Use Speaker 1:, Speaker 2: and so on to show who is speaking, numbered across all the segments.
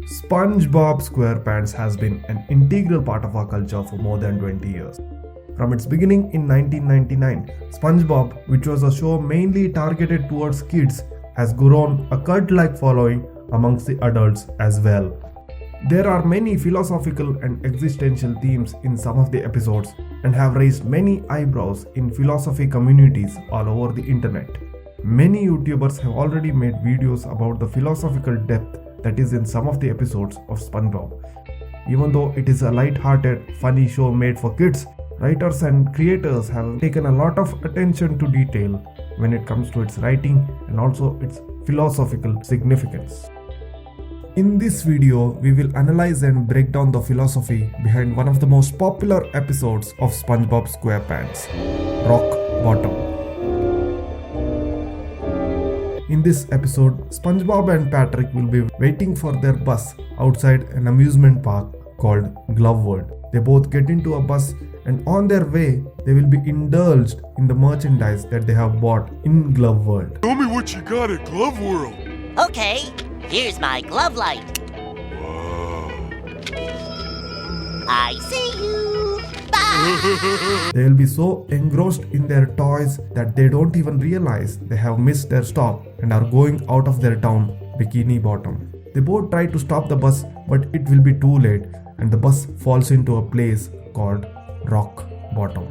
Speaker 1: SpongeBob SquarePants has been an integral part of our culture for more than 20 years. From its beginning in 1999, SpongeBob, which was a show mainly targeted towards kids, has grown a cult-like following amongst the adults as well. There are many philosophical and existential themes in some of the episodes and have raised many eyebrows in philosophy communities all over the internet. Many YouTubers have already made videos about the philosophical depth that is in some of the episodes of SpongeBob. Even though it is a light-hearted, funny show made for kids, writers and creators have taken a lot of attention to detail when it comes to its writing and also its philosophical significance. In this video, we will analyze and break down the philosophy behind one of the most popular episodes of SpongeBob SquarePants, Rock Bottom. In this episode, SpongeBob and Patrick will be waiting for their bus outside an amusement park called Glove World. They both get into a bus and on their way, they will be indulged in the merchandise that they have bought in Glove World.
Speaker 2: Show me what you got at Glove World.
Speaker 3: Okay, here's my glove light.
Speaker 2: Wow.
Speaker 3: I see you. Bye.
Speaker 1: They will be so engrossed in their toys that they don't even realize they have missed their stop and are going out of their town, Bikini Bottom. They both try to stop the bus, but it will be too late and the bus falls into a place called Rock Bottom.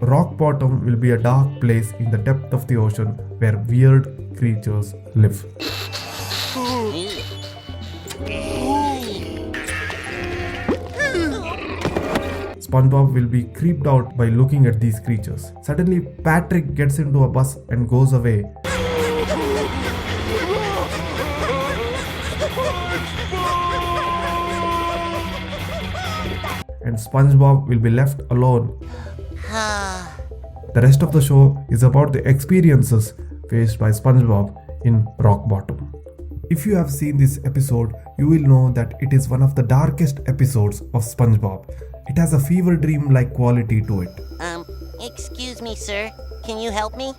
Speaker 1: Rock Bottom will be a dark place in the depth of the ocean where weird creatures live. SpongeBob will be creeped out by looking at these creatures. Suddenly, Patrick gets into a bus and goes away. And SpongeBob will be left alone. The rest of the show is about the experiences faced by SpongeBob in Rock Bottom. If you have seen this episode, you will know that it is one of the darkest episodes of SpongeBob. It has a fever dream-like quality to it.
Speaker 3: Excuse me, sir. Can you help me?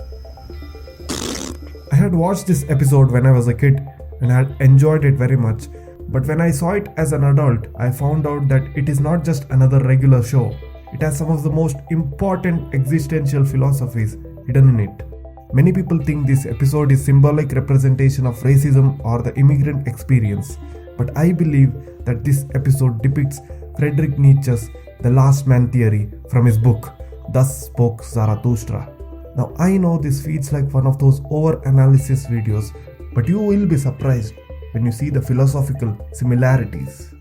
Speaker 1: I had watched this episode when I was a kid and had enjoyed it very much. But when I saw it as an adult, I found out that it is not just another regular show. It has some of the most important existential philosophies hidden in it. Many people think this episode is symbolic representation of racism or the immigrant experience. But I believe that this episode depicts Friedrich Nietzsche's The Last Man theory from his book, Thus Spoke Zarathustra. Now I know this feels like one of those over-analysis videos, but you will be surprised when you see the philosophical similarities.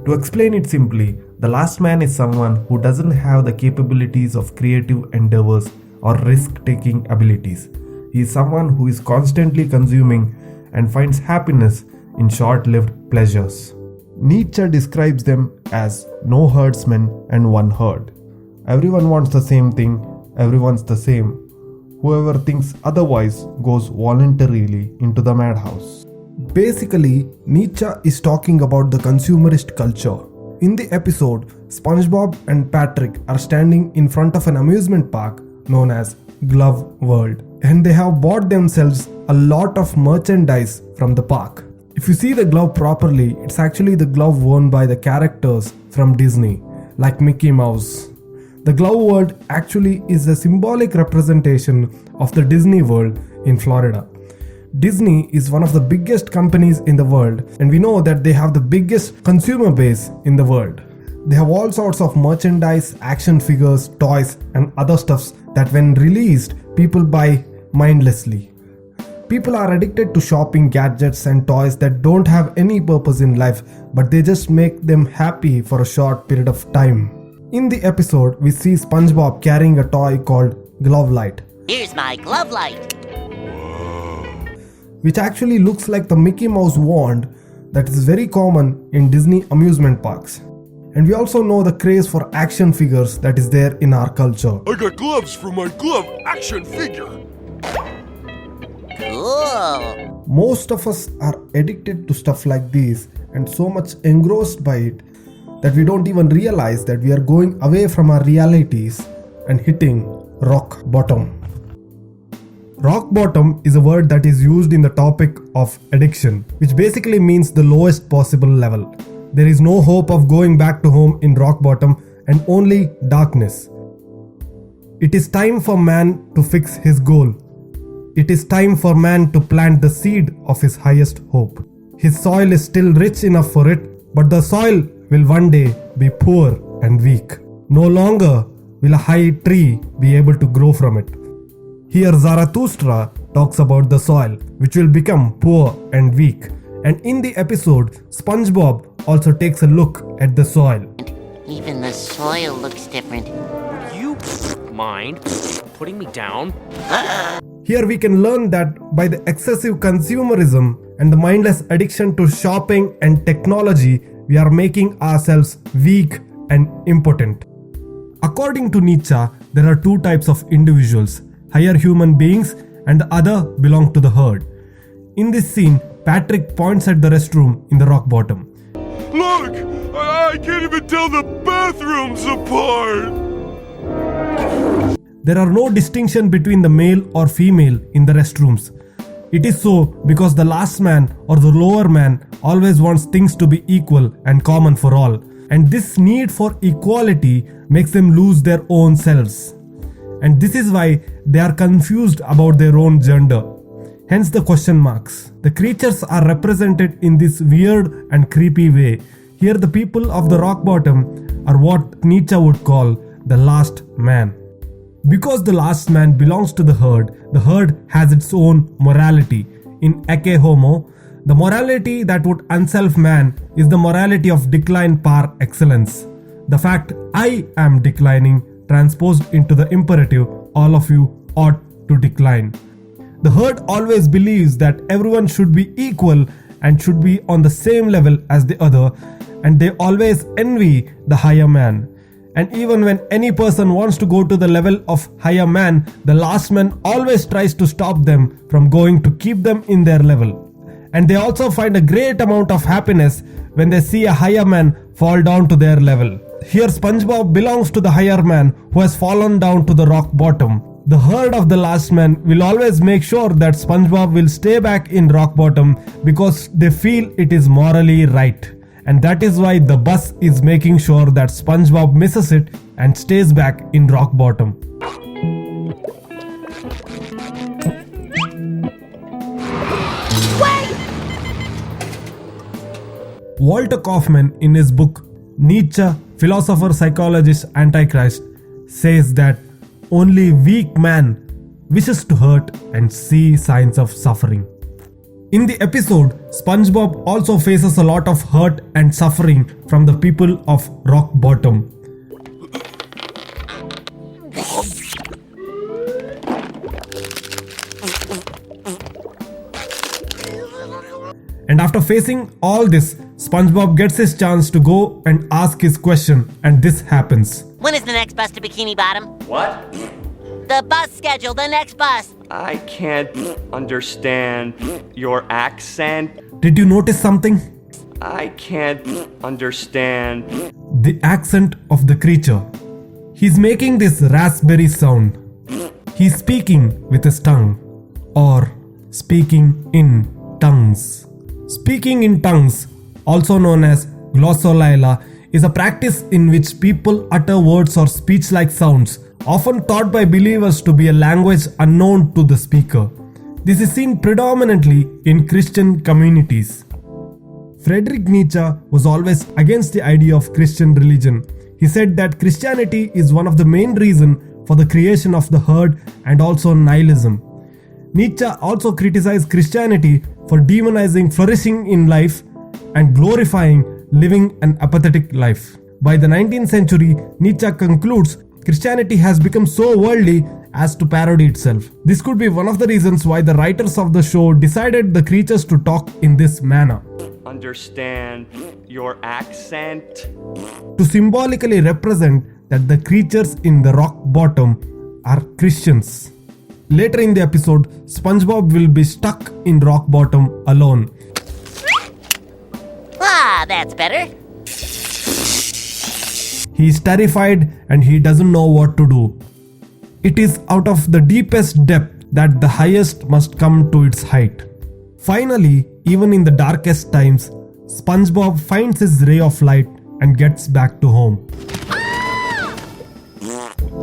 Speaker 1: To explain it simply, the last man is someone who doesn't have the capabilities of creative endeavors or risk-taking abilities. He is someone who is constantly consuming and finds happiness in short-lived pleasures. Nietzsche describes them as no herdsmen and one herd. Everyone wants the same thing, everyone's the same. Whoever thinks otherwise goes voluntarily into the madhouse. Basically, Nietzsche is talking about the consumerist culture. In the episode, SpongeBob and Patrick are standing in front of an amusement park known as Glove World, and they have bought themselves a lot of merchandise from the park. If you see the glove properly, it's actually the glove worn by the characters from Disney, like Mickey Mouse. The Glove World actually is a symbolic representation of the Disney World in Florida. Disney is one of the biggest companies in the world, and we know that they have the biggest consumer base in the world. They have all sorts of merchandise, action figures, toys, and other stuffs that when released, people buy mindlessly. People are addicted to shopping gadgets and toys that don't have any purpose in life, but they just make them happy for a short period of time. In the episode, we see SpongeBob carrying a toy called Glove Light.
Speaker 3: Here's my glove light.
Speaker 1: Which actually looks like the Mickey Mouse wand that is very common in Disney amusement parks. And we also know the craze for action figures that is there in our culture.
Speaker 2: I got gloves for my glove action figure.
Speaker 3: Cool.
Speaker 1: Most of us are addicted to stuff like these and so much engrossed by it that we don't even realize that we are going away from our realities and hitting rock bottom. Rock bottom is a word that is used in the topic of addiction, which basically means the lowest possible level. There is no hope of going back to home in rock bottom and only darkness. It is time for man to fix his goal. It is time for man to plant the seed of his highest hope. His soil is still rich enough for it, but the soil will one day be poor and weak. No longer will a high tree be able to grow from it. Here Zarathustra talks about the soil, which will become poor and weak. And in the episode, SpongeBob also takes a look at the soil.
Speaker 3: Even the soil looks different.
Speaker 4: You mind putting me down?
Speaker 1: Here we can learn that by the excessive consumerism and the mindless addiction to shopping and technology, we are making ourselves weak and impotent. According to Nietzsche, there are two types of individuals: higher human beings and the other belong to the herd. In this scene, Patrick points at the restroom in the rock bottom.
Speaker 2: Look! I can't even tell the bathrooms apart!
Speaker 1: There are no distinction between the male or female in the restrooms. It is so because the last man or the lower man always wants things to be equal and common for all. And this need for equality makes them lose their own selves. And this is why they are confused about their own gender. Hence the question marks. The creatures are represented in this weird and creepy way. Here the people of the rock bottom are what Nietzsche would call the last man. Because the last man belongs to the herd has its own morality. In Ecce Homo, the morality that would unself man is the morality of decline par excellence. The fact I am declining transposed into the imperative all of you ought to decline. The herd always believes that everyone should be equal and should be on the same level as the other, and they always envy the higher man. And even when any person wants to go to the level of higher man, the last man always tries to stop them from going to keep them in their level. And they also find a great amount of happiness when they see a higher man fall down to their level. Here SpongeBob belongs to the higher man who has fallen down to the rock bottom. The herd of the last man will always make sure that SpongeBob will stay back in rock bottom because they feel it is morally right. And that is why the bus is making sure that SpongeBob misses it and stays back in rock bottom. Walter Kaufman, in his book Nietzsche, Philosopher, Psychologist, Antichrist, says that only weak man wishes to hurt and see signs of suffering. In the episode, SpongeBob also faces a lot of hurt and suffering from the people of rock bottom. And after facing all this, SpongeBob gets his chance to go and ask his question, and this happens.
Speaker 3: When is the next bus to Bikini Bottom?
Speaker 4: What?
Speaker 3: The bus schedule, the next bus.
Speaker 4: I can't understand your accent.
Speaker 1: Did you notice something?
Speaker 4: I can't understand.
Speaker 1: The accent of the creature. He's making this raspberry sound. He's speaking with his tongue, or speaking in tongues. Speaking in tongues, also known as glossolalia, is a practice in which people utter words or speech-like sounds, often thought by believers to be a language unknown to the speaker. This is seen predominantly in Christian communities. Friedrich Nietzsche was always against the idea of Christian religion. He said that Christianity is one of the main reasons for the creation of the herd and also nihilism. Nietzsche also criticized Christianity for demonizing flourishing in life and glorifying living an apathetic life. By the 19th century, Nietzsche concludes Christianity has become so worldly as to parody itself. This could be one of the reasons why the writers of the show decided the creatures to talk in this manner.
Speaker 4: Understand your accent.
Speaker 1: To symbolically represent that the creatures in the rock bottom are Christians. Later in the episode, SpongeBob will be stuck in rock bottom alone.
Speaker 3: Ah, that's better.
Speaker 1: He is terrified and he doesn't know what to do. It is out of the deepest depth that the highest must come to its height. Finally, even in the darkest times, SpongeBob finds his ray of light and gets back to home.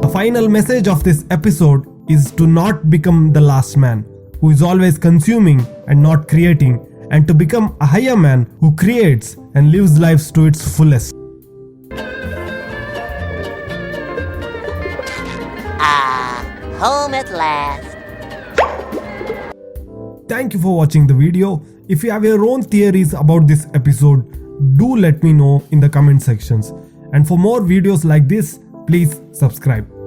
Speaker 1: The final message of this episode is to not become the last man, who is always consuming and not creating, and to become a higher man who creates and lives lives to its fullest.
Speaker 3: Home at last.
Speaker 1: Thank you for watching the video. If you have your own theories about this episode, do let me know in the comment sections. And for more videos like this, please subscribe.